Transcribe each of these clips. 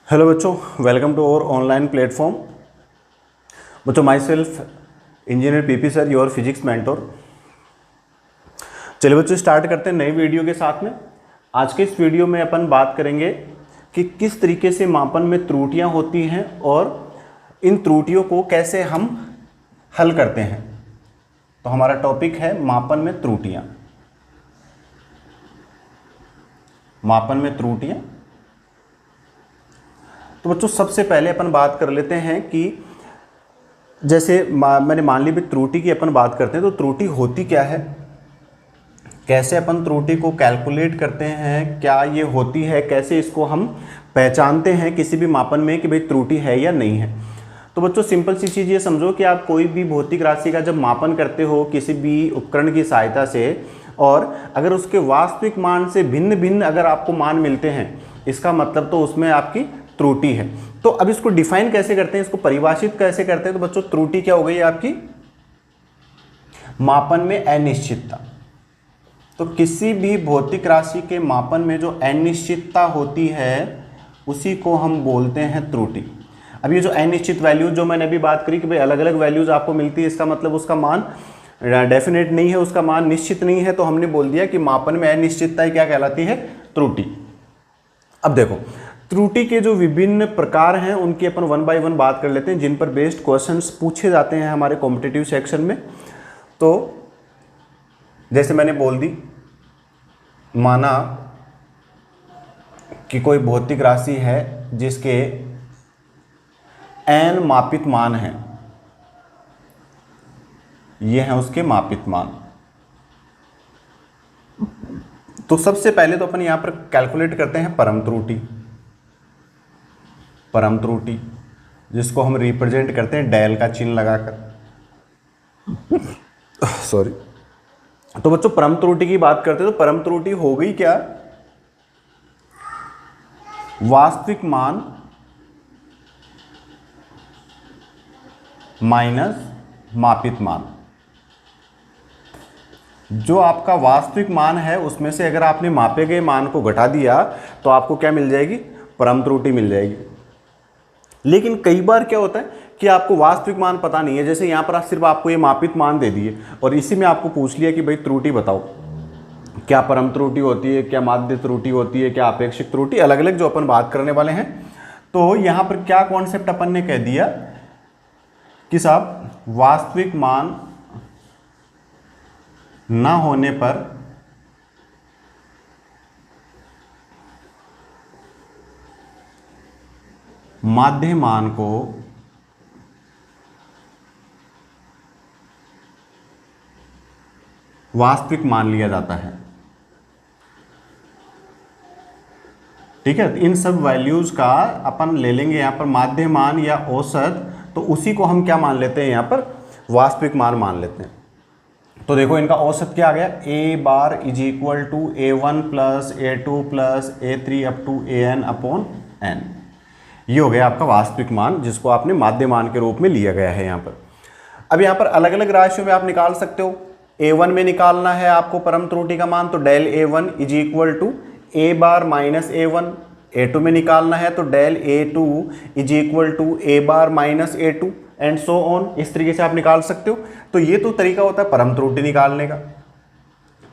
Hello बच्चों, welcome to our online platform. बच्चों, myself engineer PP sir, your physics mentor. चलिए बच्चों, start करते हैं नई वीडियो के साथ में। आज के इस वीडियो में अपन बात करेंगे कि किस तरीके से मापन में त्रुटियां होती हैं और इन त्रुटियों को कैसे हम हल करते हैं। तो हमारा टॉपिक है मापन में त्रुटियां। मापन में त्रुटियां। तो बच्चों, सबसे पहले अपन बात कर लेते हैं कि जैसे मैंने मान ली भी त्रुटि की अपन बात करते हैं, तो त्रुटि होती क्या है, कैसे अपन त्रुटि को कैलकुलेट करते हैं, क्या ये होती है, कैसे इसको हम पहचानते हैं किसी भी मापन में कि भाई त्रुटि है या नहीं है। तो बच्चों, सिंपल सी चीज़ ये समझो कि आप कोई भी भौतिक राशि का जब मापन करते हो किसी भी उपकरण की सहायता से, और अगर उसके वास्तविक मान से भिन्न भिन्न अगर आपको मान मिलते हैं, इसका मतलब तो उसमें आपकी त्रुटि है। तो अब इसको डिफाइन कैसे करते हैं, इसको परिभाषित कैसे करते हैं। तो बच्चों, त्रुटि क्या हो गई आपकी, मापन में अनिश्चितता। तो किसी भी भौतिक राशि के मापन में जो अनिश्चितता होती है उसी को हम बोलते हैं त्रुटि। अब ये जो अनिश्चित वैल्यूज जो मैंने अभी बात करी कि भाई अलग अलग वैल्यूज आपको मिलती है, इसका मतलब उसका मान डेफिनेट नहीं है, उसका मान निश्चित नहीं है। तो हमने बोल दिया कि मापन में अनिश्चितता क्या कहलाती है, त्रुटि। अब देखो, त्रुटि के जो विभिन्न प्रकार हैं उनकी अपन वन बाय वन बात कर लेते हैं, जिन पर बेस्ड क्वेश्चंस पूछे जाते हैं हमारे कॉम्पिटिटिव सेक्शन में। तो जैसे मैंने बोल दी, माना कि कोई भौतिक राशि है जिसके n मापित मान हैं, ये हैं उसके मापित मान। तो सबसे पहले तो अपन यहां पर कैलकुलेट करते हैं परम त्रुटि। परम त्रुटि जिसको हम रिप्रेजेंट करते हैं डेल का चिन्ह लगाकर। सॉरी। तो बच्चों, परम त्रुटि की बात करते हैं तो परम त्रुटि हो गई क्या, वास्तविक मान माइनस मापित मान। जो आपका वास्तविक मान है उसमें से अगर आपने मापे गए मान को घटा दिया तो आपको क्या मिल जाएगी, परम त्रुटि मिल जाएगी। लेकिन कई बार क्या होता है कि आपको वास्तविक मान पता नहीं है, जैसे यहां पर सिर्फ आपको ये मापित मान दे दिए और इसी में आपको पूछ लिया कि भाई त्रुटि बताओ, क्या परम त्रुटि होती है, क्या माध्य त्रुटि होती है, क्या आपेक्षिक त्रुटि, अलग अलग जो अपन बात करने वाले हैं। तो यहां पर क्या कॉन्सेप्ट अपन ने कह दिया कि साहब वास्तविक मान ना होने पर माध्य मान को वास्तविक मान लिया जाता है। ठीक है, इन सब वैल्यूज का अपन ले लेंगे यहां पर माध्य मान या औसत, तो उसी को हम क्या मान लेते हैं, यहां पर वास्तविक मान मान लेते हैं। तो देखो, इनका औसत क्या आ गया, A bar is equal to A1 plus A2 plus A3 up to AN upon N। ये हो गया आपका वास्तविक मान, जिसको आपने माध्य मान के रूप में लिया गया है यहाँ पर। अब यहाँ पर अलग अलग राशियों में आप निकाल सकते हो। A1 में निकालना है आपको परम त्रुटि का मान, तो del A1 is equal to A bar minus A1। A2 में निकालना है तो del A2 is equal to A bar minus A2 and so on. इस तरीके से आप निकाल सकते हो। तो ये तो तरीका होता है परम त्रुटि निकालने का।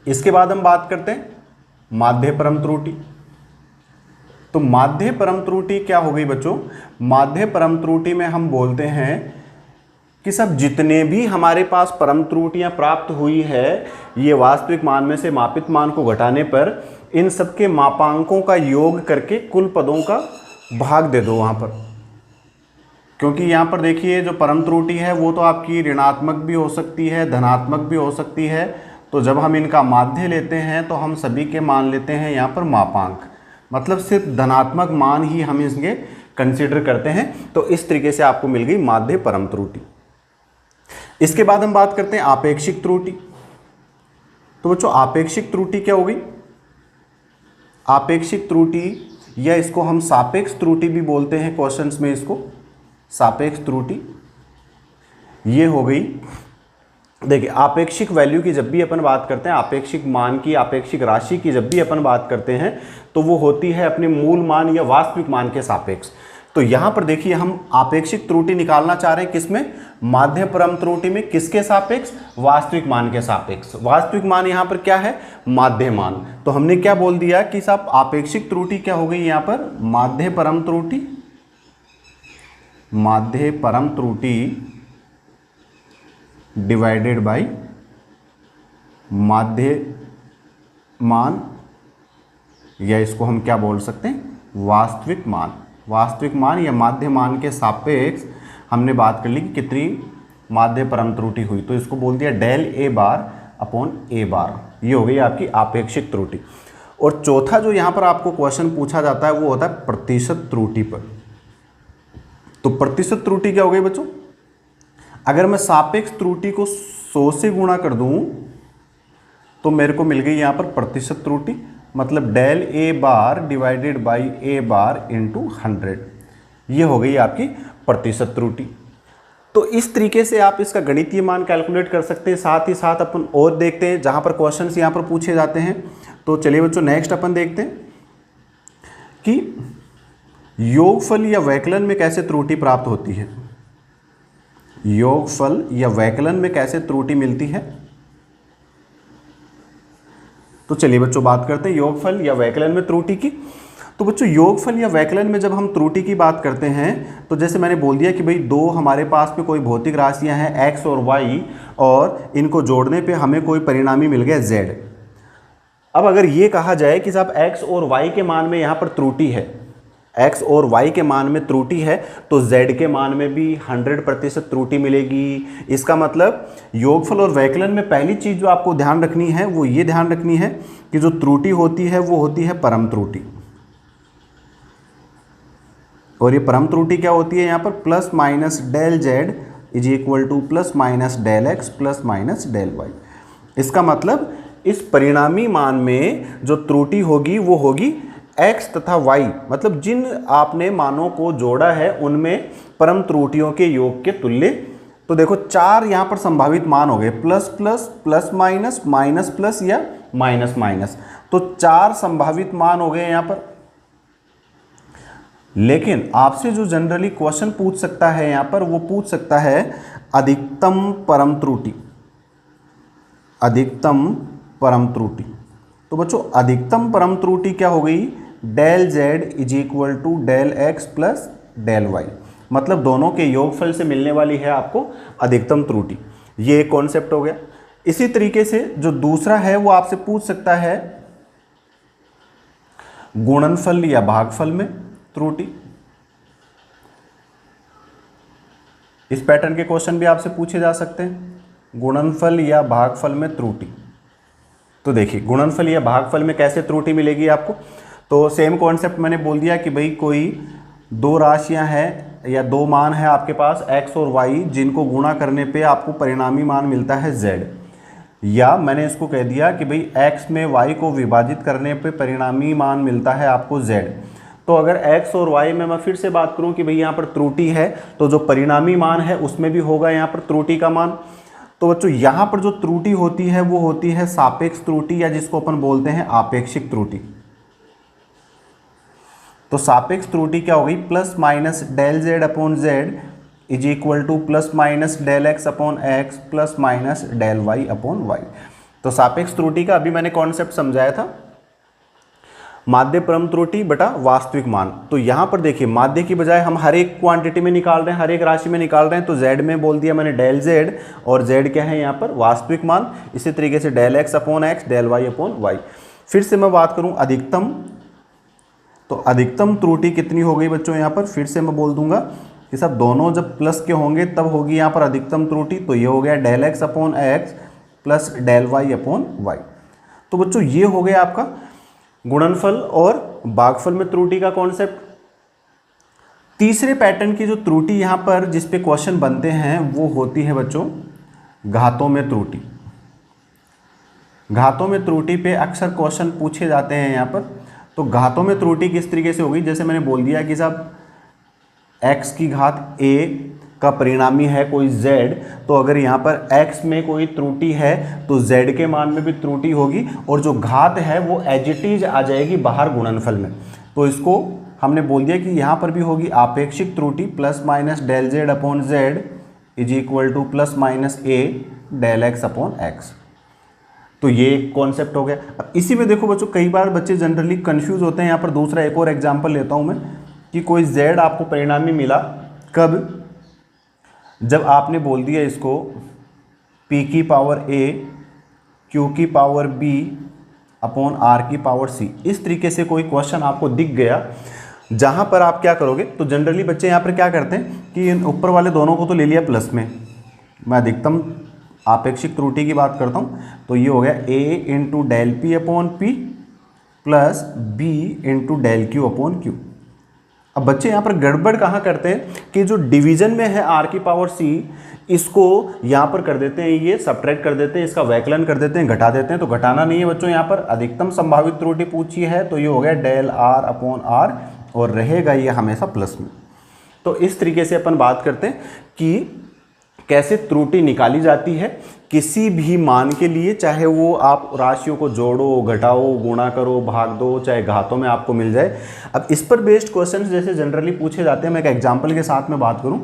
इसके बाद हम बात करते हैं माध्य परम त्रुटि। तो माध्य परम त्रुटि क्या हो गई बच्चों, माध्य परम त्रुटि में हम बोलते हैं कि सब जितने भी हमारे पास परम त्रुटियां प्राप्त हुई है, ये वास्तविक मान में से मापित मान को घटाने पर इन सबके मापांकों का योग करके कुल पदों का भाग दे दो वहां पर। क्योंकि यहाँ पर देखिए, जो परम त्रुटि है वो तो आपकी ऋणात्मक भी हो सकती है, धनात्मक भी हो सकती है। तो जब हम इनका माध्य लेते हैं तो हम सभी के मान लेते हैं यहाँ पर मापांक, मतलब सिर्फ धनात्मक मान ही हम इसके कंसीडर करते हैं। तो इस तरीके से आपको मिल गई माध्य परम त्रुटि। इसके बाद हम बात करते हैं आपेक्षिक त्रुटि। तो बच्चों, आपेक्षिक त्रुटि क्या हो गई, आपेक्षिक त्रुटि या इसको हम सापेक्ष त्रुटि भी बोलते हैं क्वेश्चंस में, इसको सापेक्ष त्रुटि ये हो गई। देखिए, आपेक्षिक वैल्यू की जब भी अपन बात करते हैं, आपेक्षिक मान की, आपेक्षिक राशि की जब भी अपन बात करते हैं, तो वो होती है अपने मूल मान या वास्तविक मान के सापेक्ष। तो यहाँ पर देखिए हम आपेक्षिक त्रुटि निकालना चाह रहे हैं किसमें, माध्य परम त्रुटि में। किसके सापेक्ष, वास्तविक मान के सापेक्ष। वास्तविक मान यहाँ पर क्या है, माध्य मान। तो हमने क्या बोल दिया कि साहब आपेक्षिक त्रुटि क्या हो गई यहाँ पर, माध्य परम त्रुटि, माध्य परम त्रुटि डिवाइडेड बाय माध्य मान, या इसको हम क्या बोल सकते हैं, वास्तविक मान। वास्तविक मान या माध्य मान के सापेक्ष हमने बात कर ली कि कितनी माध्य परम त्रुटि हुई, तो इसको बोल दिया डेल ए बार अपॉन ए बार। ये हो गई आपकी आपेक्षिक त्रुटि। और चौथा जो यहाँ पर आपको क्वेश्चन पूछा जाता है वो होता है प्रतिशत त्रुटि पर। तो प्रतिशत त्रुटि क्या हो गई बच्चों, अगर मैं सापेक्ष त्रुटि को 100 से गुणा कर दूं तो मेरे को मिल गई यहाँ पर प्रतिशत त्रुटि, मतलब del A bar divided by A bar into 100। ये हो गई आपकी प्रतिशत त्रुटि। तो इस तरीके से आप इसका गणितीय मान कैलकुलेट कर सकते हैं। साथ ही साथ अपन और देखते हैं जहाँ पर क्वेश्चंस यहाँ पर पूछे जाते हैं। तो चलिए बच्चों नेक्स्ट अपन देखते हैं कि योगफल या वैकलन में कैसे त्रुटि प्राप्त होती है। योगफल या वैकलन में कैसे त्रुटि मिलती है, तो चलिए बच्चों बात करते हैं योगफल या वैकलन में त्रुटि की। तो बच्चों योगफल या वैकलन में जब हम त्रुटि की बात करते हैं तो जैसे मैंने बोल दिया कि भाई दो हमारे पास में कोई भौतिक राशियां हैं x और y, और इनको जोड़ने पे हमें कोई परिणामी मिल गया z। अब अगर ये कहा जाए कि साहब x और y के मान में यहाँ पर त्रुटि है, x और y के मान में त्रुटि है, तो z के मान में भी 100% त्रुटि मिलेगी। इसका मतलब योगफल और वैकलन में पहली चीज़ जो आपको ध्यान रखनी है वो ये ध्यान रखनी है कि जो त्रुटि होती है वो होती है परम त्रुटि। और ये परम त्रुटि क्या होती है यहाँ पर, plus minus del z is equal to plus minus del x plus minus del y। इसका मतलब इस परिणामी मान में जो त्रुटि होगी वो होगी x तथा y, मतलब जिन आपने मानों को जोड़ा है उनमें परम त्रुटियों के योग के तुल्य। तो देखो 4 यहाँ पर संभावित मान हो गए, plus plus, plus minus, minus plus या माइनस माइनस। तो 4 संभावित मान हो गए यहाँ पर। लेकिन आपसे जो जनरली क्वेश्चन पूछ सकता है यहाँ पर, वो पूछ सकता है अधिकतम परम त्रुटि, अधिकतम परम त्रुटि। तो बच्चों अधिकतम परम त्रुटि क्या हो गई, del z is equal to del x plus del y, मतलब दोनों के योगफल से मिलने वाली है आपको अधिकतम त्रुटि। ये एक कॉन्सेप्ट हो गया। इसी तरीके से जो दूसरा है वो आपसे पूछ सकता है गुणनफल या भागफल में त्रुटि। इस पैटर्न के क्वेश्चन भी आपसे पूछे जा सकते हैं, गुणनफल या भागफल में त्रुटि। तो देखिए गुणनफल या भागफल में कैसे त्रुटि मिलेगी आपको, तो सेम कॉन्सेप्ट मैंने बोल दिया कि भाई कोई दो राशियां हैं या दो मान है आपके पास x और y, जिनको गुणा करने पे आपको परिणामी मान मिलता है z, या मैंने इसको कह दिया कि भाई x में y को विभाजित करने पे परिणामी मान मिलता है आपको z। तो अगर x और y में मैं फिर से बात करूं कि भाई यहाँ पर त्रुटि है, तो जो परिणामी मान है उसमें भी होगा यहाँ पर त्रुटि का मान। तो बच्चों यहाँ पर जो त्रुटि होती है वो होती है सापेक्ष त्रुटि, या जिसको अपन बोलते हैं आपेक्षिक त्रुटि। तो सापेक्ष त्रुटि क्या हो गई, plus minus del z upon z is equal to plus minus del x upon x plus minus del y upon y। तो सापेक्ष त्रुटि का अभी मैंने कॉन्सेप्ट समझाया था, माध्य परम त्रुटि बटा वास्तविक मान। तो यहाँ पर देखिए माध्य की बजाय हम हर एक क्वांटिटी में निकाल रहे हैं, हर एक राशि में निकाल रहे हैं। तो z में बोल दिया मैंने डेल z, और z क्या है यहाँ पर वास्तविक मान। इसी तरीके से del x upon x, del y upon y। फिर से मैं बात करूँ अधिकतम, तो अधिकतम त्रुटि कितनी हो गई बच्चों यहाँ पर, फिर से मैं बोल दूंगा कि सब दोनों जब प्लस के होंगे तब होगी यहाँ पर अधिकतम त्रुटि। तो ये हो गया del x upon x plus del y upon y। तो बच्चों ये हो गया आपका गुणनफल और भागफल में त्रुटि का कॉन्सेप्ट। तीसरे पैटर्न की जो त्रुटि यहाँ पर जिस पे क्वेश्चन बनते हैं वो होती है बच्चों घातों में त्रुटि। घातों में त्रुटि पे अक्सर क्वेश्चन पूछे जाते हैं यहाँ पर। तो घातों में त्रुटि किस तरीके से होगी, जैसे मैंने बोल दिया कि साहब x की घात a का परिणामी है कोई z, तो अगर यहाँ पर x में कोई त्रुटि है तो z के मान में भी त्रुटि होगी और जो घात है वो एज इट इज आ जाएगी बाहर गुणनफल में। तो इसको हमने बोल दिया कि यहाँ पर भी होगी आपेक्षिक त्रुटि plus minus del Z upon Z is equal to plus minus A del X upon X. तो ये एक कॉन्सेप्ट हो गया। अब इसी में देखो बच्चों, कई बार बच्चे जनरली कंफ्यूज होते हैं। यहाँ पर दूसरा एक और एग्जांपल लेता हूँ मैं कि कोई z आपको परिणामी मिला कब, जब आपने बोल दिया इसको p की पावर a q की पावर b अपॉन r की पावर c। इस तरीके से कोई क्वेश्चन आपको दिख गया जहाँ पर आप क्या करोगे, तो जनरली बच्चे यहाँ पर क्या करते हैं कि इन ऊपर वाले दोनों को तो ले लिया प्लस में, मैं अधिकतम आपेक्षिक त्रुटि की बात करता हूँ, तो ये हो गया a into del P upon P plus b into del Q upon Q. अब बच्चे यहाँ पर गड़बड़ कहाँ करते हैं कि जो डिवीजन में है r की पावर c, इसको यहाँ पर कर देते हैं, ये सब्ट्रैक्ट कर देते हैं, इसका वैकलन कर देते हैं, घटा देते हैं। तो घटाना नहीं है बच्चों, यहाँ पर अधिकतम संभावित त्रुटि पूछी है, तो ये हो गया डेल r अपॉन r और रहेगा ये हमेशा प्लस में। तो इस तरीके से अपन बात करते हैं कि कैसे त्रुटि निकाली जाती है किसी भी मान के लिए, चाहे वो आप राशियों को जोड़ो, घटाओ, गुणा करो, भाग दो, चाहे घातों में आपको मिल जाए। अब इस पर बेस्ड क्वेश्चंस जैसे जनरली पूछे जाते हैं, मैं एक एग्जांपल के साथ में बात करूं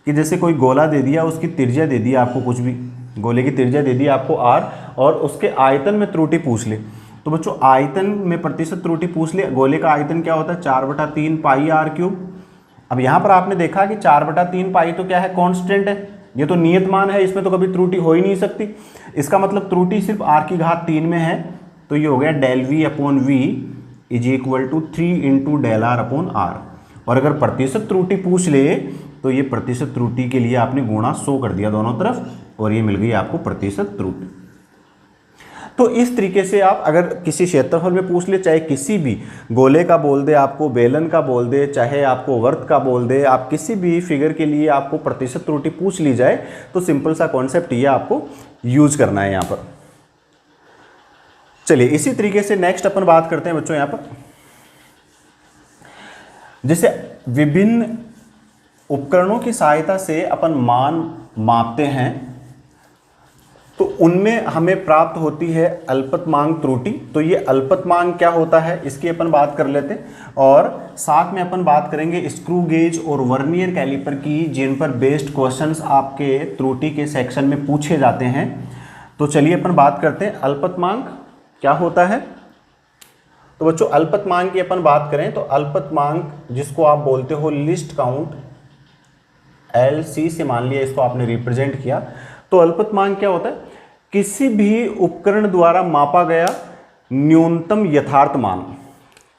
कि जैसे कोई गोला दे दिया, उसकी त्रिज्या दे दी आपको, कुछ भी गोले की त्रिज्या दे दी आपको r, और उसके आयतन में त्रुटि पूछ ले। तो बच्चों आयतन में प्रतिशत त्रुटि पूछ ले। गोले का आयतन क्या होता है 4/3 पाई r³। अब यहाँ पर आपने देखा कि 4/3 पाई तो क्या है, कॉन्स्टेंट है, ये तो नियत मान है, इसमें तो कभी त्रुटि हो ही नहीं सकती। इसका मतलब त्रुटि सिर्फ r⁻³ में है, तो ये हो गया del v upon v is equal to 3 into del r upon r। और अगर प्रतिशत त्रुटि पूछ ले तो ये प्रतिशत त्रुटि के लिए आपने गुणा 100 कर दिया दोनों तरफ, और ये मिल गई आपको प्रतिशत त्रुटि। तो इस तरीके से आप अगर किसी क्षेत्रफल में पूछ ले, चाहे किसी भी गोले का बोल दे आपको, बेलन का बोल दे, चाहे आपको वर्त का बोल दे, आप किसी भी फिगर के लिए आपको प्रतिशत त्रुटि पूछ ली जाए, तो सिंपल सा कॉन्सेप्ट ये आपको यूज करना है यहाँ पर। चलिए इसी तरीके से नेक्स्ट अपन बात करते हैं बच्चों यहाँ पर, जैसे विभिन्न उपकरणों की सहायता से अपन मान मापते हैं, तो उनमें हमें प्राप्त होती है अल्पतमांक त्रुटि। तो ये अल्पतमांक क्या होता है इसकी अपन बात कर लेते हैं, और साथ में अपन बात करेंगे स्क्रू गेज और वर्नियर कैलिपर की, जिन पर बेस्ड क्वेश्चंस आपके त्रुटि के सेक्शन में पूछे जाते हैं। तो चलिए अपन बात करते हैं अल्पतमांक क्या होता है। तो बच्चों अल्पतमांक की अपन बात करें तो अल्पतमांक जिसको आप बोलते हो लिस्ट काउंट, LC से मान लिया इसको आपने रिप्रेजेंट किया। तो अल्पतमांक क्या होता है, किसी भी उपकरण द्वारा मापा गया न्यूनतम यथार्थ मान,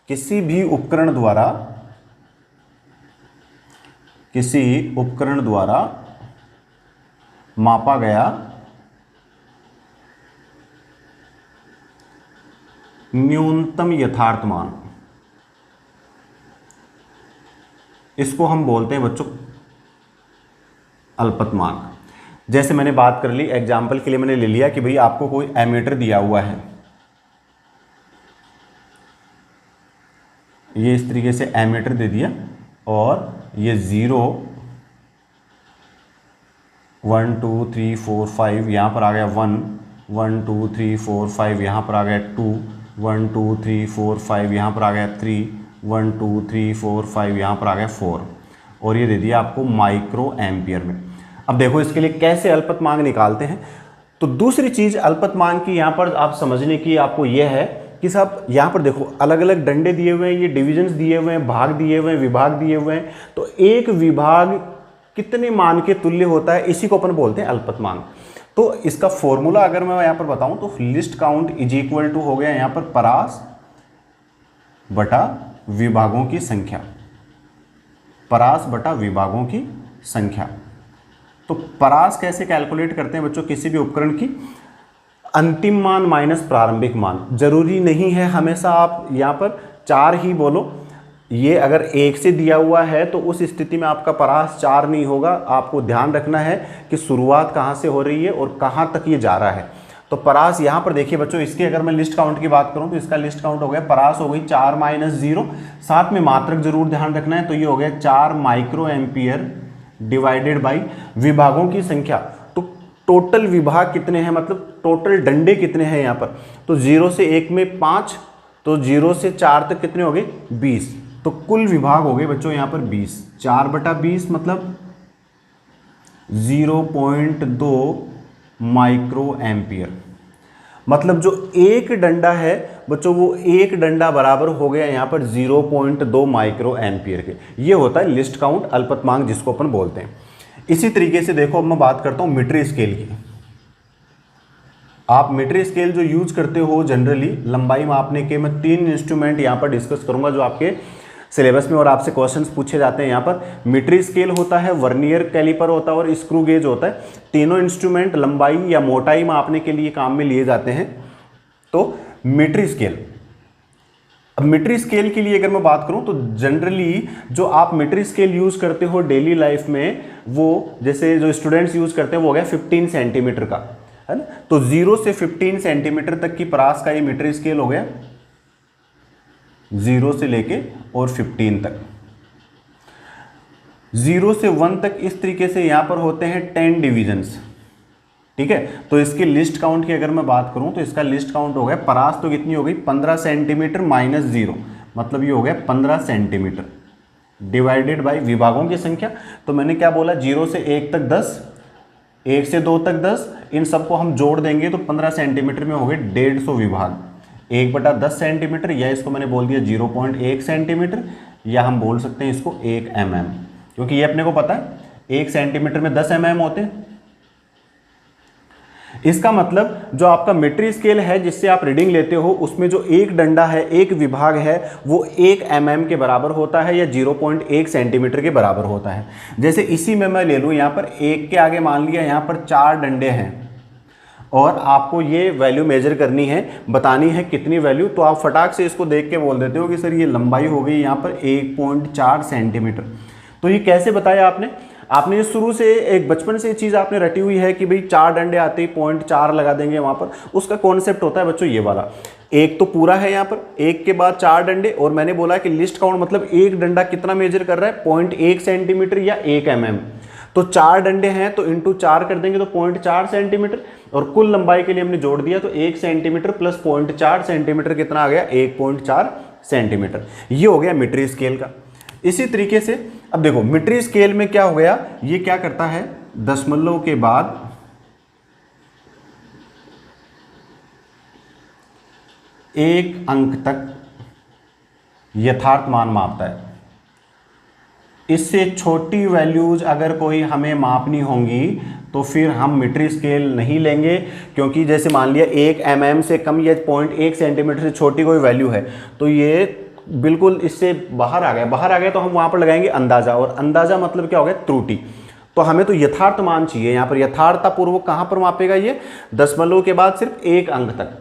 किसी भी उपकरण द्वारा मापा गया न्यूनतम यथार्थ मान, इसको हम बोलते हैं बच्चों अल्पतमांक। जैसे मैंने बात कर ली, एग्जाम्पल के लिए मैंने ले लिया कि भाई आपको कोई एमीटर दिया हुआ है, ये इस तरीके से एमीटर दे दिया, और ये 0 1 2 3 4 5 यहाँ पर आ गया 1 1 2 3 4 5 यहाँ पर आ गया 2 1 2 3 4 5 यहाँ पर आ गया 3 1 2 3 4 5 यहाँ पर आ गया 4, और ये दे दिया आपको माइक्रो एम्पियर में। अब देखो इसके लिए कैसे अल्पतमांक निकालते हैं। तो दूसरी चीज अल्पतमांक की यहाँ पर आप समझने की आपको यह है कि साहब यहाँ पर देखो अलग अलग डंडे दिए हुए हैं, ये डिविजन्स दिए हुए हैं, भाग दिए हुए हैं, विभाग दिए हुए हैं। तो एक विभाग कितने मान के तुल्य होता है, इसी को अपन बोलते हैं अल्पतमांक। तो इसका फॉर्मूला अगर मैं यहाँ पर बताऊँ तो least count is equal to हो गया यहाँ पर परास बटा विभागों की संख्या, परास बटा विभागों की संख्या। तो परास कैसे कैलकुलेट करते हैं बच्चों, किसी भी उपकरण की अंतिम मान माइनस प्रारंभिक मान। जरूरी नहीं है हमेशा आप यहाँ पर 4 ही बोलो, ये अगर 1 से दिया हुआ है तो उस स्थिति में आपका परास 4 नहीं होगा। आपको ध्यान रखना है कि शुरुआत कहाँ से हो रही है और कहाँ तक ये जा रहा है। तो परास यहाँ पर देखिए बच्चों, इसकी अगर मैं लिस्ट काउंट की बात करूँ तो इसका लिस्ट काउंट हो गया, परास हो गई 4 - 0, साथ में मात्रक जरूर ध्यान रखना है। तो ये हो गया 4 माइक्रो एम्पियर डिवाइडेड बाई विभागों की संख्या। तो टोटल विभाग कितने हैं, मतलब टोटल डंडे कितने हैं यहाँ पर, तो 0 से 1 में 5, तो 0 से 4 तक कितने हो गए 20, तो कुल विभाग हो गए बच्चों यहाँ पर 20। 4/20 मतलब 0.2 माइक्रो एम्पियर। मतलब जो एक डंडा है बच्चों, वो एक डंडा बराबर हो गया यहाँ पर 0.2 माइक्रो एम्पियर के। ये होता है लिस्ट काउंट अल्पतमांक जिसको अपन बोलते हैं। इसी तरीके से देखो, अब मैं बात करता हूँ मीटर स्केल की। आप मीटर स्केल जो यूज करते हो जनरली लंबाई मापने के, मैं 3 इंस्ट्रूमेंट यहाँ पर डिस्कस करूंगा जो आपके सिलेबस में और आपसे क्वेश्चंस पूछे जाते हैं। यहाँ पर मीटर स्केल होता है, वर्नियर कैलिपर होता है और स्क्रू गेज होता है। तीनों इंस्ट्रूमेंट लंबाई या मोटाई मापने के लिए काम में लिए जाते हैं। तो मीटर स्केल, अब मीटर स्केल के लिए अगर मैं बात करूं तो जनरली जो आप मीटर स्केल यूज करते हो डेली लाइफ में, वो जैसे जो स्टूडेंट्स यूज करते हैं वो हो गया 15 सेंटीमीटर का, है ना। तो 0 से 15 सेंटीमीटर तक की परास का ये मीटर स्केल हो गया, 0 से लेके और 15 तक। 0 से 1 तक इस तरीके से यहां पर होते हैं 10 डिविजन्स, ठीक है। तो इसके लिस्ट काउंट की अगर मैं बात करूं तो इसका लिस्ट काउंट हो गया, परास तो कितनी हो गई 15 सेंटीमीटर माइनस 0, मतलब ये हो गया 15 सेंटीमीटर डिवाइडेड बाय विभागों की संख्या। तो मैंने क्या बोला, 0 से 1 तक 10, 1 से 2 तक 10, इन सबको हम जोड़ देंगे तो 15 सेंटीमीटर में हो गए 150 विभाग। 1/10 सेंटीमीटर, या इसको मैंने बोल दिया 0.1 सेंटीमीटर, या हम बोल सकते हैं इसको 1 mm, क्योंकि ये अपने को पता है 1 सेंटीमीटर में 10 mm होते हैं। इसका मतलब जो आपका मीटर स्केल है जिससे आप रीडिंग लेते हो, उसमें जो एक डंडा है, एक विभाग है, वो 1 mm के बराबर होता है या 0.1 सेंटीमीटर के बराबर होता है। जैसे इसी में मैं ले लूँ, यहाँ पर 1 के आगे मान लिया यहाँ पर 4 डंडे हैं और आपको ये वैल्यू मेजर करनी है, बतानी है कितनी वैल्यू, तो आप फटाक से इसको देख के बोल देते हो कि सर ये लंबाई हो गई यहाँ पर 1.4 सेंटीमीटर। तो ये कैसे बताया आपने, आपने शुरू से एक बचपन से चीज़ आपने रटी हुई है कि भाई 4 डंडे आते ही 0.4 लगा देंगे वहाँ पर। उसका कॉन्सेप्ट होता है बच्चों ये वाला, एक तो पूरा है यहाँ पर, एक के बाद 4 डंडे, और मैंने बोला कि लिस्ट काउंट मतलब एक डंडा कितना मेजर कर रहा है 0.1 सेंटीमीटर या 1 mm। तो 4 डंडे हैं तो इंटू 4 कर देंगे तो 0.4 सेंटीमीटर, और कुल लंबाई के लिए हमने जोड़ दिया तो 1 सेंटीमीटर प्लस 0.4 सेंटीमीटर कितना आ गया 1.4 सेंटीमीटर। ये हो गया मीटर स्केल का। इसी तरीके से अब देखो मीटर स्केल में क्या हो गया, ये क्या करता है, दशमलव के बाद एक अंक तक यथार्थ मान मापता है। इससे छोटी वैल्यूज अगर कोई हमें मापनी होंगी तो फिर हम मीटर स्केल नहीं लेंगे, क्योंकि जैसे मान लिया 1 mm से कम या 0.1 सेंटीमीटर से छोटी कोई वैल्यू है तो ये बिल्कुल इससे बाहर आ गया तो हम वहाँ पर लगाएंगे अंदाज़ा, और अंदाज़ा मतलब क्या हो गया त्रुटि। तो हमें तो यथार्थ मान चाहिए। यहाँ पर यथार्थतापूर्वक कहाँ पर मापेगा, ये दशमलव के बाद सिर्फ एक अंक तक।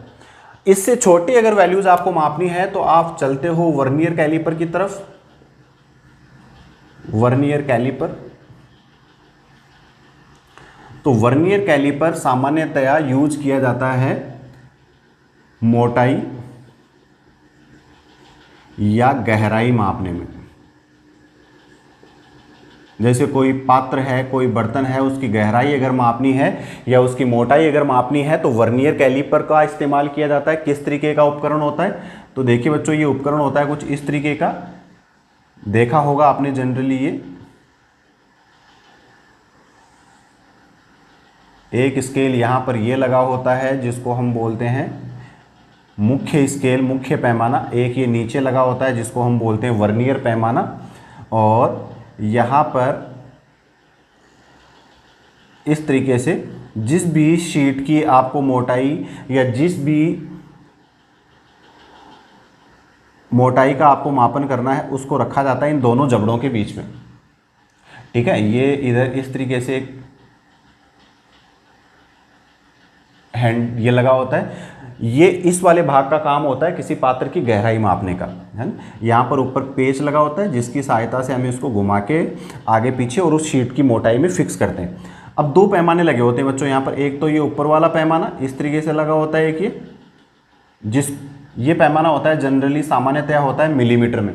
इससे छोटी अगर वैल्यूज़ आपको मापनी है तो आप चलते हो वर्नियर कैलिपर की तरफ। वर्नियर कैलिपर, तो वर्नियर कैलिपर सामान्यतया यूज किया जाता है मोटाई या गहराई मापने में। जैसे कोई पात्र है, कोई बर्तन है, उसकी गहराई अगर मापनी है या उसकी मोटाई अगर मापनी है तो वर्नियर कैलिपर का इस्तेमाल किया जाता है। किस तरीके का उपकरण होता है, तो देखिए बच्चों ये उपकरण होता है कुछ इस तरीके का, देखा होगा आपने जनरली। ये एक स्केल यहाँ पर ये लगा होता है जिसको हम बोलते हैं मुख्य स्केल, मुख्य पैमाना। एक ये नीचे लगा होता है जिसको हम बोलते हैं वर्नियर पैमाना, और यहाँ पर इस तरीके से जिस भी शीट की आपको मोटाई या जिस भी मोटाई का आपको मापन करना है उसको रखा जाता है इन दोनों जबड़ों के बीच में, ठीक है। ये इधर इस तरीके से हैंड ये लगा होता है, ये इस वाले भाग का काम होता है किसी पात्र की गहराई मापने का, है ना। यहाँ पर ऊपर पेच लगा होता है जिसकी सहायता से हम इसको घुमा के आगे पीछे और उस शीट की मोटाई में फिक्स करते हैं। अब 2 पैमाने लगे होते हैं बच्चों यहाँ पर, एक तो ये ऊपर वाला पैमाना इस तरीके से लगा होता है, एक ये पैमाना होता है जनरली सामान्यतया होता है मिलीमीटर में।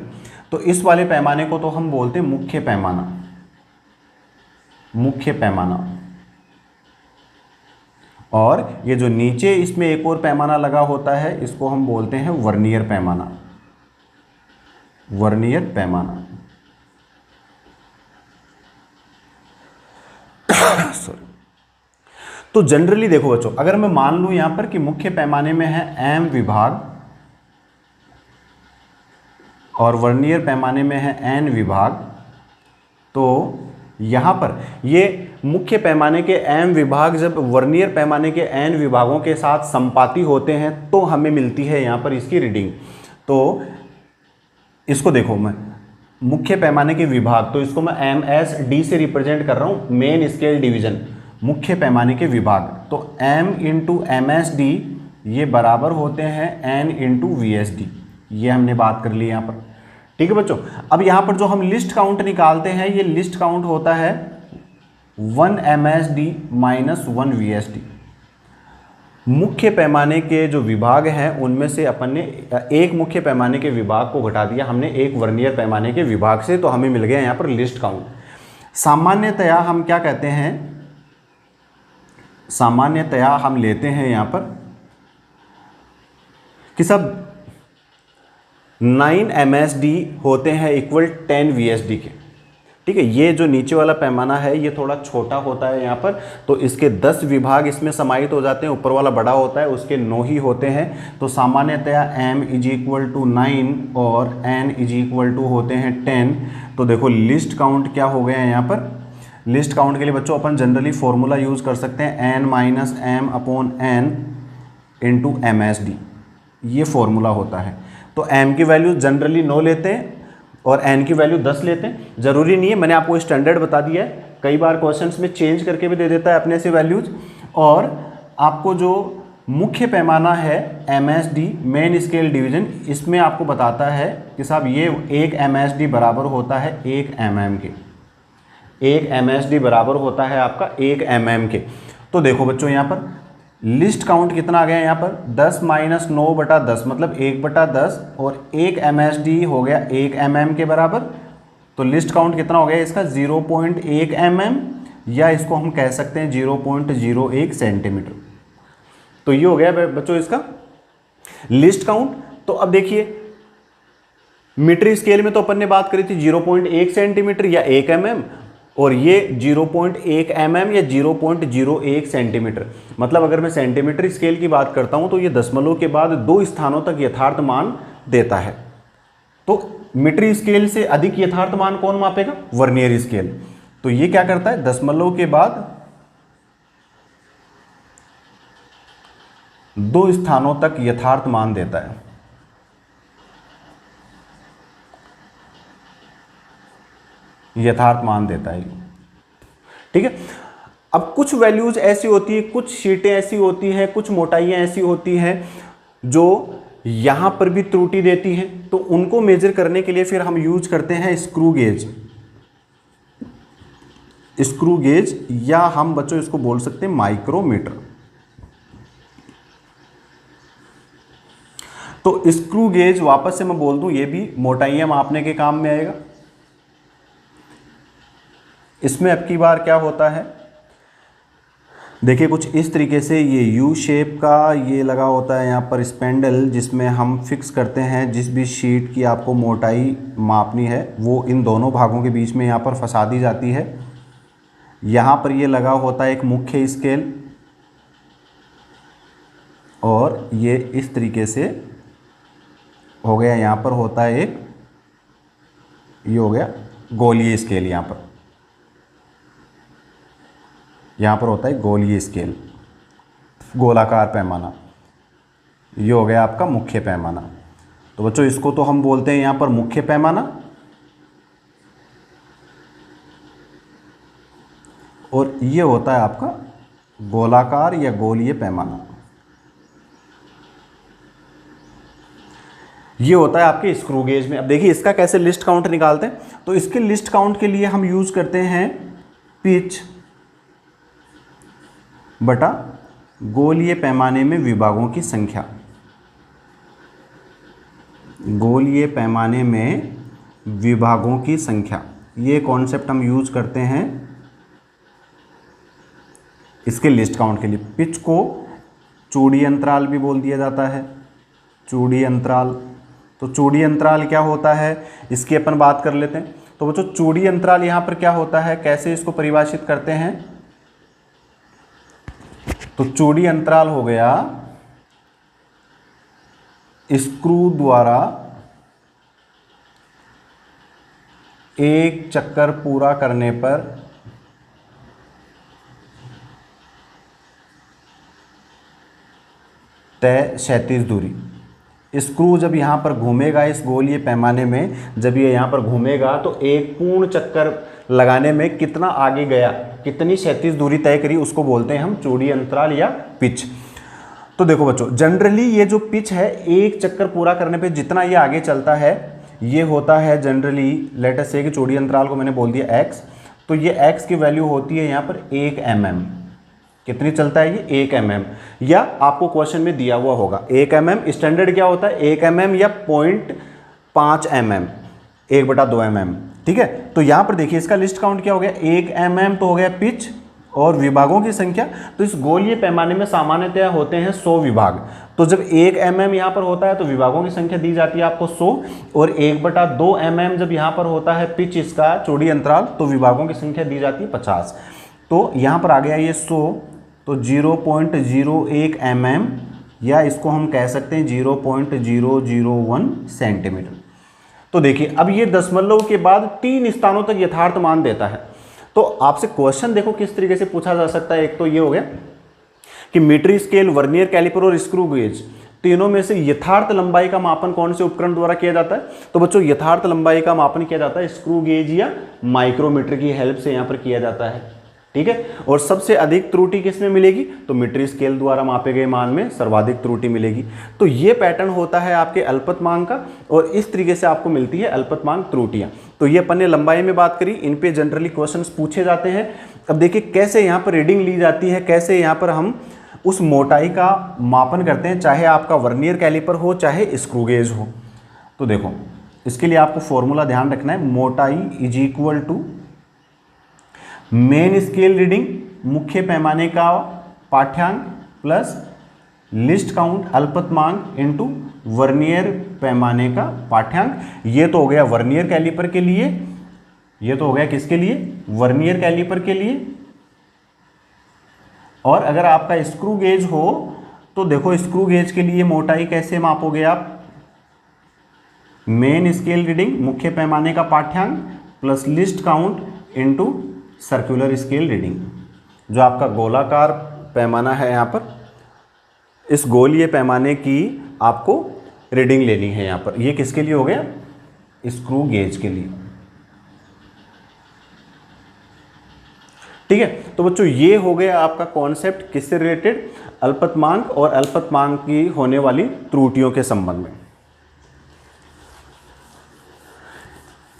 तो इस वाले पैमाने को तो हम बोलते हैं मुख्य पैमाना। मुख्य पैमाना। और ये जो नीचे इसमें एक और पैमाना लगा होता है इसको हम बोलते हैं वर्नियर पैमाना। वर्नियर पैमाना सॉरी। तो जनरली देखो बच्चों, अगर मैं मान लूं यहां पर कि मुख्य पैमाने में है एम विभाग और वर्नियर पैमाने में है एन विभाग, तो यहां पर ये मुख्य पैमाने के एम विभाग जब वर्नियर पैमाने के एन विभागों के साथ संपाती होते हैं तो हमें मिलती है यहां पर इसकी रीडिंग। तो इसको देखो, मैं मुख्य पैमाने के विभाग, तो इसको मैं एम एस डी से रिप्रेजेंट कर रहा हूं, मेन स्केल डिवीजन, मुख्य पैमाने के विभाग। तो m into M S D ये बराबर होते हैं n into V S D. ये हमने बात कर ली यहाँ पर, ठीक है बच्चों। अब यहाँ पर जो हम लिस्ट काउंट निकालते हैं, ये लिस्ट काउंट होता है 1 M S D minus 1 V S D. मुख्य पैमाने के जो विभाग हैं उनमें से अपन ने एक मुख्य पैमाने के विभाग को घटा दिया हमने एक वर्नियर पैमाने के विभाग से, तो हमें मिल गया यहाँ पर लिस्ट काउंट। सामान्यतया हम क्या कहते हैं, सामान्यतया हम लेते हैं यहाँ पर कि सब 9 MSD होते हैं इक्वल 10 VSD के, ठीक है। ये जो नीचे वाला पैमाना है ये थोड़ा छोटा होता है यहाँ पर, तो इसके 10 विभाग इसमें समाहित हो जाते हैं। ऊपर वाला बड़ा होता है, उसके 9 ही होते हैं। तो सामान्यतया m इज इक्वल टू 9 और n इज इक्वल टू होते हैं 10। तो देखो लिस्ट काउंट क्या हो गया है यहाँ पर। लिस्ट काउंट के लिए बच्चों अपन जनरली फॉर्मूला यूज़ कर सकते हैं n minus M upon N into M S D, ये फॉर्मूला होता है। तो m की वैल्यू जनरली 9 लेते हैं और n की वैल्यू 10 लेते हैं। ज़रूरी नहीं है, मैंने आपको स्टैंडर्ड बता दिया है, कई बार क्वेश्चंस में चेंज करके भी दे देता है अपने से वैल्यूज। और आपको जो मुख्य पैमाना है MSD मेन स्केल डिवीजन, इसमें आपको बताता है कि साहब ये 1 MSD बराबर होता है 1 mm के। 1 MSD बराबर होता है आपका 1 mm के। तो देखो बच्चों यहाँ पर लिस्ट काउंट कितना आ गया यहाँ पर 10 माइनस 9/10 मतलब 1/10 और 1 MSD हो गया 1 mm के बराबर। तो लिस्ट काउंट कितना हो गया इसका 0.1 mm, या इसको हम कह सकते हैं 0.01 सेंटीमीटर। तो ये हो गया बच्चों इसका लिस्ट काउंट। तो अब देखिए मीटर स्केल में तो अपन ने बात करी थी 0.1 सेंटीमीटर या 1 mm, और ये 0.1 mm या 0.01 सेंटीमीटर। मतलब अगर मैं सेंटीमीटर स्केल की बात करता हूं तो ये दशमलव के बाद 2 स्थानों तक यथार्थ मान देता है। तो मीटर स्केल से अधिक यथार्थ मान कौन मापेगा, वर्नियर स्केल। तो ये क्या करता है दशमलव के बाद 2 स्थानों तक यथार्थ मान देता है। यथार्थ मान देता है, ठीक है। अब कुछ वैल्यूज ऐसी होती है, कुछ शीटें ऐसी होती हैं, कुछ मोटाइयां ऐसी होती हैं जो यहां पर भी त्रुटि देती हैं। तो उनको मेजर करने के लिए फिर हम यूज करते हैं स्क्रू गेज। स्क्रू गेज या हम बच्चों इसको बोल सकते हैं माइक्रोमीटर। तो स्क्रू गेज वापस से मैं बोल दूं, ये भी मोटाइयां मापने के काम में आएगा। इसमें अब की बार क्या होता है, देखिए कुछ इस तरीके से ये यू शेप का ये लगा होता है यहाँ पर स्पेंडल, जिसमें हम फिक्स करते हैं जिस भी शीट की आपको मोटाई मापनी है वो इन दोनों भागों के बीच में यहाँ पर फंसा दी जाती है। यहाँ पर ये लगा होता है एक मुख्य स्केल, और ये इस तरीके से हो गया। यहाँ पर होता है एक, ये हो गया गोलीय स्केल। यहाँ पर होता है गोलीय स्केल, गोलाकार पैमाना। ये हो गया आपका मुख्य पैमाना। तो बच्चों इसको तो हम बोलते हैं यहाँ पर मुख्य पैमाना, और ये होता है आपका गोलाकार या गोलीय पैमाना। ये होता है आपके स्क्रू गेज में। अब देखिए इसका कैसे लिस्ट काउंट निकालते हैं। तो इसके लिस्ट काउंट के लिए हम यूज करते हैं पिच बटा गोलीय पैमाने में विभागों की संख्या। गोलीय पैमाने में विभागों की संख्या, ये कॉन्सेप्ट हम यूज करते हैं इसके लिस्ट काउंट के लिए। पिच को चूड़ी अंतराल भी बोल दिया जाता है, चूड़ी अंतराल। तो चूड़ी अंतराल क्या होता है इसकी अपन बात कर लेते हैं। तो बच्चों चूड़ी अंतराल यहाँ पर क्या होता है, कैसे इसको परिभाषित करते हैं। तो चूड़ी अंतराल हो गया स्क्रू द्वारा एक चक्कर पूरा करने पर तय क्षैतिज दूरी। स्क्रू जब यहाँ पर घूमेगा इस गोलीय पैमाने में, जब ये यहाँ पर घूमेगा तो एक पूर्ण चक्कर लगाने में कितना आगे गया, कितनी क्षैतिज दूरी तय करी, उसको बोलते हैं हम चूड़ी अंतराल या पिच। तो देखो बच्चों जनरली ये जो पिच है एक चक्कर पूरा करने पे जितना ये आगे चलता है ये होता है जनरली, लेट अस से कि चूड़ी अंतराल को मैंने बोल दिया x, तो ये x की वैल्यू होती है यहाँ पर 1 mm। कितनी चलता है ये 1 mm, या आपको क्वेश्चन में दिया हुआ होगा 1 mm। स्टैंडर्ड क्या होता है 1 mm या 0.5 mm, 1/2 mm। ठीक है, तो यहाँ पर देखिए इसका लिस्ट काउंट क्या हो गया 1 mm तो हो गया पिच, और विभागों की संख्या, तो इस गोलीय पैमाने में सामान्यतया होते हैं 100 विभाग। तो जब 1 mm यहाँ पर होता है तो विभागों की संख्या दी जाती है आपको 100, और 1/2 mm जब यहाँ पर होता है पिच इसका चूड़ी अंतराल तो विभागों की संख्या दी जाती है 50। तो यहाँ पर आ गया ये 100, तो 0.01 mm, या इसको हम कह सकते हैं 0.001 सेंटीमीटर। तो देखिए अब ये दशमलव के बाद 3 स्थानों तक यथार्थ मान देता है। तो आपसे क्वेश्चन देखो किस तरीके से पूछा जा सकता है। एक तो ये हो गया कि मीटर स्केल, वर्नियर कैलिपर और स्क्रू गेज, तीनों में से यथार्थ लंबाई का मापन कौन से उपकरण द्वारा किया जाता है। तो बच्चों यथार्थ लंबाई का मापन किया जाता है स्क्रू गेज या माइक्रोमीटर की हेल्प से यहाँ पर किया जाता है। ठीक है, और सबसे अधिक त्रुटि किसमें मिलेगी, तो मीटर स्केल द्वारा मापे गए मान में सर्वाधिक त्रुटि मिलेगी। तो ये पैटर्न होता है आपके अल्पतमांक का, और इस तरीके से आपको मिलती है अल्पतमांक त्रुटियां। तो ये अपन ने लंबाई में बात करी, इन पे जनरली क्वेश्चंस पूछे जाते हैं। अब देखिए कैसे यहाँ पर रीडिंग ली जाती है, कैसे यहाँ पर हम उस मोटाई का मापन करते हैं, चाहे आपका वर्नियर कैलिपर हो चाहे स्क्रू गेज हो। तो देखो इसके लिए आपको फॉर्मूला ध्यान रखना है, मोटाई is equal to main scale reading मुख्य पैमाने का पाठ्यांक प्लस लिस्ट काउंट अल्पतमांक इनटू वर्नियर पैमाने का पाठ्यांक। ये तो हो गया वर्नियर कैलिपर के लिए, ये तो हो गया किसके लिए, वर्नियर कैलिपर के लिए। और अगर आपका स्क्रू गेज हो तो देखो स्क्रू गेज के लिए मोटाई कैसे मापोगे आप, मेन स्केल रीडिंग मुख्य पैमाने का पाठ्यांक plus least count into circular scale reading. जो आपका गोलाकार पैमाना है यहाँ पर, इस गोलीय पैमाने की आपको रीडिंग लेनी है यहाँ पर। ये किसके लिए हो गया, स्क्रू गेज के लिए। ठीक है, तो बच्चों ये हो गया आपका कॉन्सेप्ट किससे रिलेटेड, अल्पतमांक और अल्पतमांक की होने वाली त्रुटियों के संबंध में।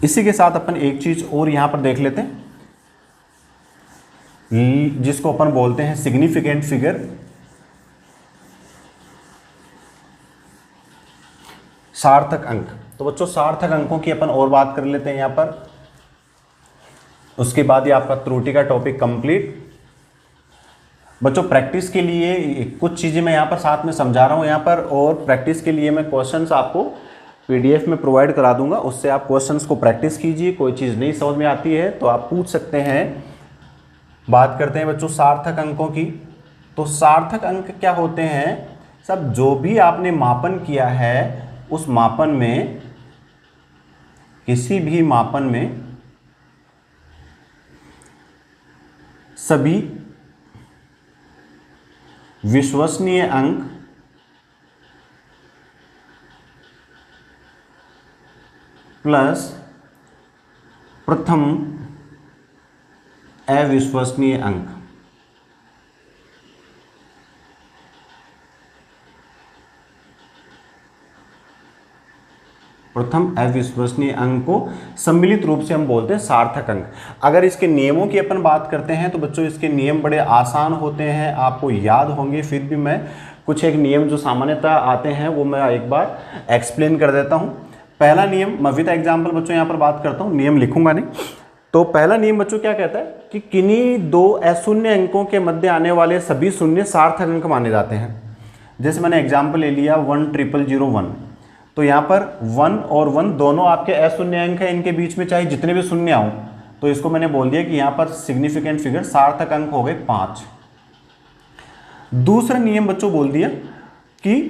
इसी के साथ अपन एक चीज और यहां पर देख लेते हैं, जिसको अपन बोलते हैं सिग्निफिकेंट फिगर। सार्थक अंक। तो बच्चों सार्थक अंकों की अपन और बात कर लेते हैं यहां पर, उसके बाद ये आपका त्रुटि का टॉपिक कंप्लीट। बच्चों प्रैक्टिस के लिए कुछ चीजें मैं यहां पर साथ में समझा रहा हूं यहां पर, और प्रैक्टिस के लिए मैं क्वेश्चंस आपको पीडीएफ में प्रोवाइड करा दूंगा, उससे आप क्वेश्चंस को प्रैक्टिस कीजिए। कोई चीज़ नहीं समझ में आती है तो आप पूछ सकते हैं। बात करते हैं बच्चों सार्थक अंकों की। तो सार्थक अंक क्या होते हैं, सब जो भी आपने मापन किया है उस मापन में, किसी भी मापन में सभी विश्वसनीय अंक प्लस प्रथम अविश्वसनीय अंक, प्रथम अविश्वसनीय अंक को सम्मिलित रूप से हम बोलते हैं सार्थक अंक। अगर इसके नियमों की अपन बात करते हैं तो बच्चों इसके नियम बड़े आसान होते हैं, आपको याद होंगे, फिर भी मैं कुछ एक नियम जो सामान्यतः आते हैं वो मैं एक बार एक्सप्लेन कर देता हूं। पहला नियम, मैं विद एग्जाम्पल बच्चों यहाँ पर बात करता हूँ, नियम लिखूंगा नहीं। तो पहला नियम बच्चों क्या कहता है कि किन्हीं दो अशून्य अंकों के मध्य आने वाले सभी शून्य सार्थक अंक माने जाते हैं। जैसे मैंने एग्जाम्पल ले लिया 10001, तो यहाँ पर 1 और 1 दोनों आपके अशून्य अंक हैं, इनके बीच में चाहे जितने भी शून्य आऊँ, तो इसको मैंने बोल दिया कि यहाँ पर सिग्निफिकेंट फिगर सार्थक अंक हो गए 5। दूसरा नियम बच्चों बोल दिया कि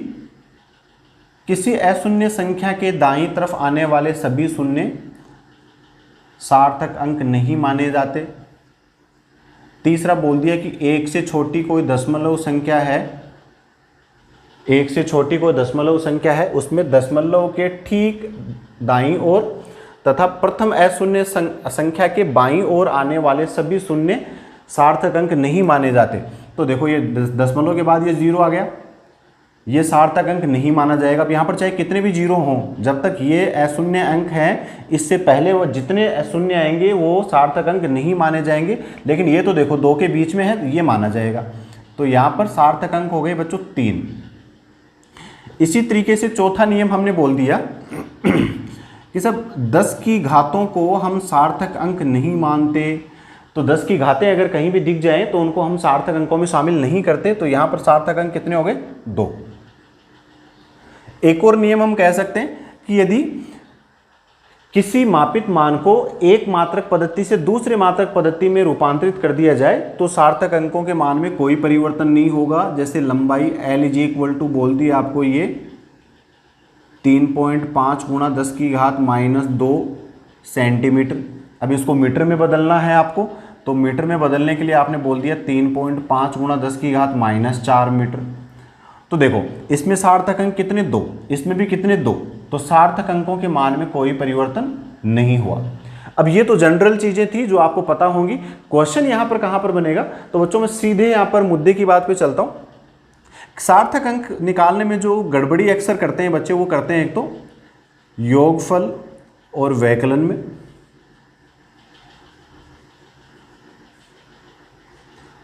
किसी अशून्य संख्या के दाईं तरफ आने वाले सभी शून्य सार्थक अंक नहीं माने जाते। तीसरा बोल दिया कि एक से छोटी कोई दशमलव संख्या है, एक से छोटी कोई दशमलव संख्या है, उसमें दशमलव के ठीक दाईं ओर तथा प्रथम अशून्य संख्या के बाईं ओर आने वाले सभी शून्य सार्थक अंक नहीं माने जाते। तो देखो ये दशमलव के बाद ये 0 आ गया, ये सार्थक अंक नहीं माना जाएगा। अब यहाँ पर चाहे कितने भी 0 हों, जब तक ये अशून्य अंक हैं, इससे पहले वो जितने अशून्य आएंगे वो सार्थक अंक नहीं माने जाएंगे। लेकिन ये तो देखो 2 के बीच में है तो ये माना जाएगा। तो यहाँ पर सार्थक अंक हो गए बच्चों 3। इसी तरीके से चौथा नियम हमने बोल दिया कि सब 10 की घातों को हम सार्थक अंक नहीं मानते। तो 10 की घातें अगर कहीं भी दिख जाएं तो उनको हम सार्थक अंकों में शामिल नहीं करते। तो यहाँ पर सार्थक अंक कितने हो गए? 2। एक और नियम हम कह सकते हैं कि यदि किसी मापित मान को एक मात्रक पद्धति से दूसरे मात्रक पद्धति में रूपांतरित कर दिया जाए तो सार्थक अंकों के मान में कोई परिवर्तन नहीं होगा। जैसे लंबाई L = बोल दी आपको ये 3.5 गुणा 10 की घात -2 सेंटीमीटर। अब इसको मीटर में बदलना है आपको, तो मीटर में बदलने के लिए आपने बोल दिया 3.5 गुणा 10 की घात -4 मीटर। तो देखो इसमें सार्थक अंक कितने? 2, इसमें भी कितने? 2। तो सार्थक अंकों के मान में कोई परिवर्तन नहीं हुआ। अब ये तो जनरल चीजें थी जो आपको पता होंगी। क्वेश्चन यहाँ पर कहाँ पर बनेगा? तो बच्चों मैं सीधे यहाँ पर मुद्दे की बात पे चलता हूँ। सार्थक अंक निकालने में जो गड़बड़ी अक्सर करते हैं बच्चे, वो करते हैं एक तो योगफल और वैकलन में।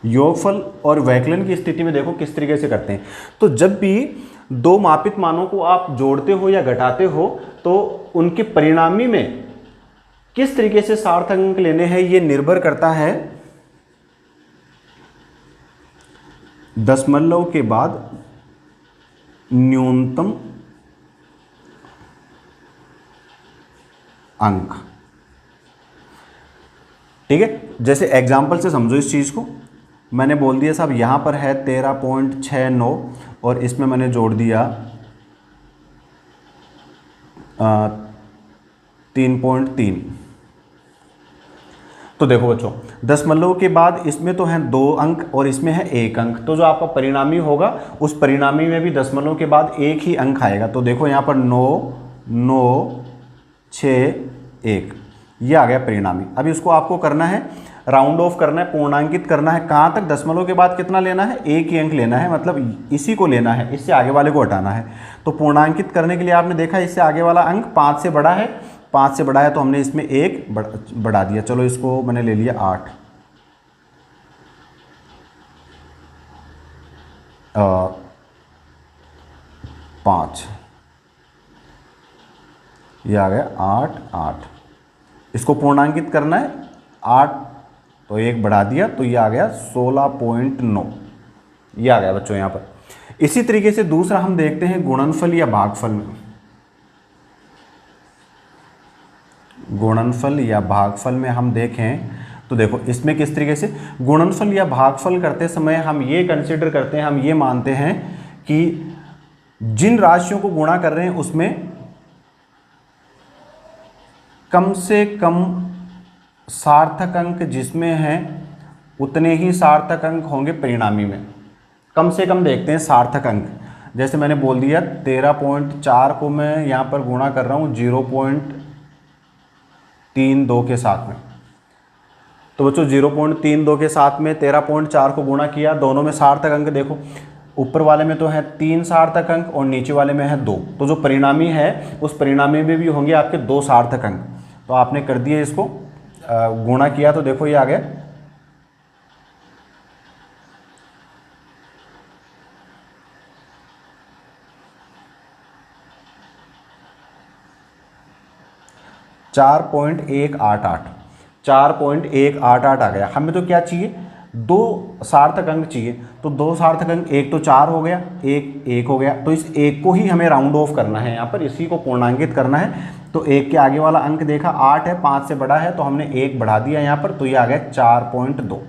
योगफल और वैकलन की स्थिति में देखो किस तरीके से करते हैं। तो जब भी दो मापित मानों को आप जोड़ते हो या घटाते हो तो उनके परिणामी में किस तरीके से सार्थक अंक लेने हैं ये निर्भर करता है दशमलव के बाद न्यूनतम अंक। ठीक है, जैसे एग्जाम्पल से समझो इस चीज को। मैंने बोल दिया साहब यहाँ पर है 13.69 और इसमें मैंने जोड़ दिया 3.3। तो देखो बच्चों दशमलव के बाद इसमें तो है 2 अंक और इसमें है 1 अंक। तो जो आपका परिणामी होगा उस परिणामी में भी दशमलव के बाद 1 ही अंक आएगा। तो देखो यहाँ पर 9, 9, 6, 1 ये आ गया परिणामी। अब इसको आपको करना है राउंड ऑफ करना है, पूर्णांकित करना है। कहाँ तक? दशमलव के बाद कितना लेना है? 1 ही अंक लेना है, मतलब इसी को लेना है, इससे आगे वाले को हटाना है। तो पूर्णांकित करने के लिए आपने देखा इससे आगे वाला अंक 5 से बड़ा है, 5 से बड़ा है तो हमने इसमें 1 बढ़ा दिया। चलो इसको मैंने ले लिया 8। 5 ये आ गया 8, 8। इसको पूर्णांकित करना है 8 तो 1 बढ़ा दिया तो ये आ गया 16.9 ये आ गया बच्चों यहाँ पर। इसी तरीके से दूसरा हम देखते हैं गुणनफल या भागफल में। गुणनफल या भागफल में हम देखें तो देखो इसमें किस तरीके से गुणनफल या भागफल करते समय हम ये कंसीडर करते हैं, हम ये मानते हैं कि जिन राशियों को गुणा कर रहे हैं उसमें कम से कम सार्थक अंक जिसमें हैं उतने ही सार्थक अंक होंगे परिणामी में। कम से कम देखते हैं सार्थक अंक। जैसे मैंने बोल दिया 13.4 को मैं यहाँ पर गुणा कर रहा हूँ 0.32 के साथ में। तो बच्चों 0.32 के साथ में 13.4 को गुणा किया, दोनों में सार्थक अंक देखो, ऊपर वाले में तो है 3 सार्थक अंक और नीचे वाले में है 2। तो जो परिणामी है उस परिणामी में भी होंगे आपके 2 सार्थक अंक। तो आपने कर दिए, इसको गुणा किया तो देखो ये आ गया 4.188। 4.188 आ गया। हमें तो क्या चाहिए, 2 सार्थक अंक चाहिए। तो 2 सार्थक अंक, एक तो 4 हो गया, एक 1 हो गया, तो इस 1 को ही हमें राउंड ऑफ करना है, यहाँ पर इसी को पूर्णांकित करना है। तो 1 के आगे वाला अंक देखा 8 है, 5 से बड़ा है, तो हमने 1 बढ़ा दिया यहाँ पर, तो ये आ गया 4.2।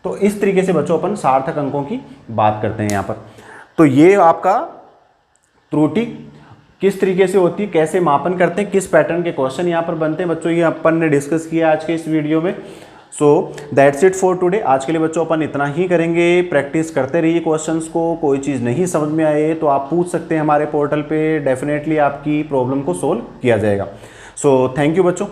तो इस तरीके से बच्चों अपन सार्थक अंकों की बात करते हैं यहाँ पर। तो ये आपका त्रुटि किस तरीके से होती है, कैसे मापन करते हैं, किस पैटर्न के क्वेश्चन यहाँ पर बनते हैं बच्चों, ये अपन ने डिस्कस किया आज के इस वीडियो में। So that's it for today. आज के लिए बच्चों अपन इतना ही करेंगे। प्रैक्टिस करते रहिए क्वेश्चंस को। कोई चीज़ नहीं समझ में आए तो आप पूछ सकते हैं हमारे पोर्टल पे, डेफिनेटली आपकी प्रॉब्लम को सोल्व किया जाएगा। सो थैंक यू बच्चों।